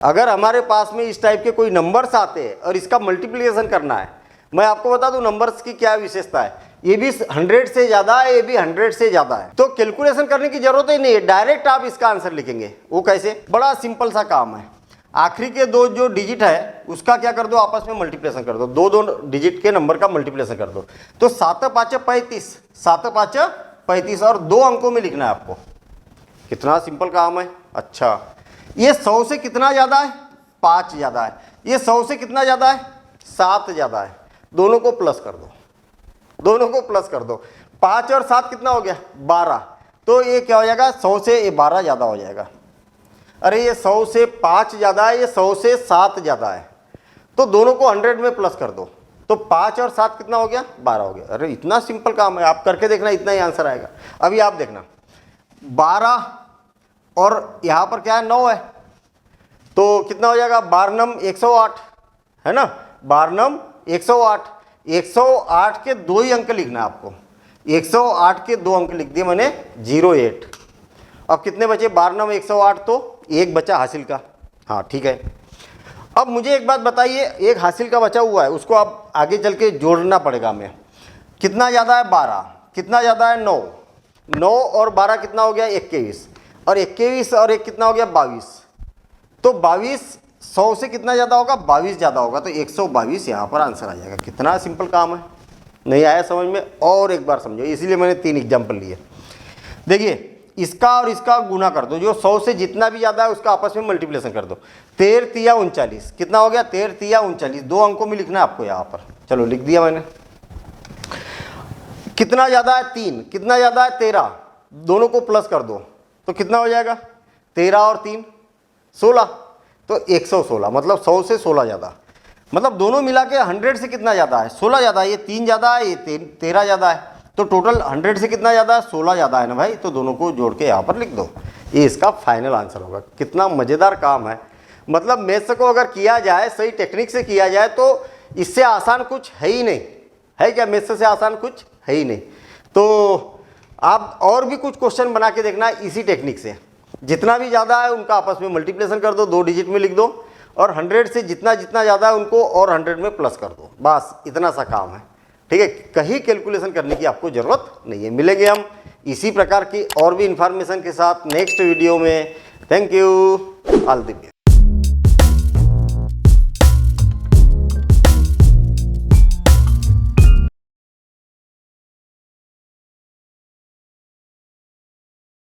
अगर हमारे पास में इस टाइप के कोई नंबर्स आते हैं और इसका मल्टीप्लिकेशन करना है, मैं आपको बता दूं नंबर्स की क्या विशेषता है, ये भी 100 से ज़्यादा है, ये भी 100 से ज़्यादा है, तो कैलकुलेशन करने की जरूरत ही नहीं है, डायरेक्ट आप इसका आंसर लिखेंगे। वो कैसे? बड़ा सिंपल सा काम है। आखिरी के दो जो डिजिट है उसका क्या कर दो, आपस में मल्टीप्लिकेशन कर दो, दो डिजिट के नंबर का मल्टीप्लिकेशन कर दो। तो 7 5 35, 7 5 35 और 2 अंकों में लिखना है आपको। कितना सिंपल काम है। अच्छा, ये 100 से कितना ज़्यादा है? 5 ज़्यादा है। ये 100 से कितना ज़्यादा है? 7 ज़्यादा है। दोनों को प्लस कर दो, दोनों को प्लस कर दो। 5 और 7 कितना हो गया? 12। तो ये क्या हो जाएगा? 100 से ये 12 ज़्यादा हो जाएगा। अरे ये 100 से 5 ज़्यादा है, ये 100 से 7 ज़्यादा है, तो दोनों को 100 में प्लस कर दो। तो 5 और 7 कितना हो गया? 12 हो गया। अरे इतना सिंपल काम है, आप करके देखना, इतना ही आंसर आएगा। अभी आप देखना 12 और यहाँ पर क्या है? 9 है, तो कितना हो जाएगा? 12 नम 108 है ना, 12 नम 108। 108 के 2 ही अंक लिखना है आपको। 108 के 2 अंक लिख दिए मैंने, 08। अब कितने बचे? 12 नम 108, तो एक बचा हासिल का। हाँ ठीक है। अब मुझे एक बात बताइए, एक हासिल का बचा हुआ है, उसको आप आगे चल के जोड़ना पड़ेगा हमें। कितना ज़्यादा है? 12। कितना ज़्यादा है? 9। 9 और 12 कितना हो गया? 21। और 21 और 1 कितना हो गया? 22। तो 22 100 से कितना ज़्यादा होगा? 22 ज़्यादा होगा, तो 122 यहाँ पर आंसर आ जाएगा। कितना सिंपल काम है। नहीं आया समझ में? और एक बार समझो, इसीलिए मैंने 3 एग्जाम्पल लिए। देखिए, इसका और इसका गुना कर दो, जो 100 से जितना भी ज़्यादा है उसका आपस में मल्टीप्लिकेशन कर दो। 13 तिया 39, कितना हो गया? 13 तिया 39। 2 अंकों में लिखना है आपको यहाँ पर। चलो लिख दिया मैंने। कितना ज़्यादा है? 3। कितना ज़्यादा है? 13। दोनों को प्लस कर दो, तो कितना हो जाएगा? 13 और 3 16, तो 116। मतलब 100 से 16 ज़्यादा, मतलब दोनों मिला के 100 से कितना ज़्यादा है? 16 ज़्यादा है। ये 3 ज़्यादा है, ये 13 ज़्यादा है, तो टोटल 100 से कितना ज़्यादा है? 16 ज़्यादा है ना भाई। तो दोनों को जोड़ के यहाँ पर लिख दो, ये इसका फाइनल आंसर होगा। कितना मज़ेदार काम है। मतलब मैथ्स को अगर किया जाए, सही टेक्निक से किया जाए, तो इससे आसान कुछ है ही नहीं। है क्या? मैथ्स से आसान कुछ है ही नहीं। तो आप और भी कुछ क्वेश्चन बना के देखना इसी टेक्निक से। जितना भी ज़्यादा है उनका आपस में मल्टीप्लिकेशन कर दो, 2 डिजिट में लिख दो, और 100 से जितना जितना ज़्यादा है उनको और 100 में प्लस कर दो। बस इतना सा काम है। ठीक है, कहीं कैलकुलेशन करने की आपको ज़रूरत नहीं है। मिलेंगे हम इसी प्रकार की और भी इंफॉर्मेशन के साथ नेक्स्ट वीडियो में। Thank you. All the best.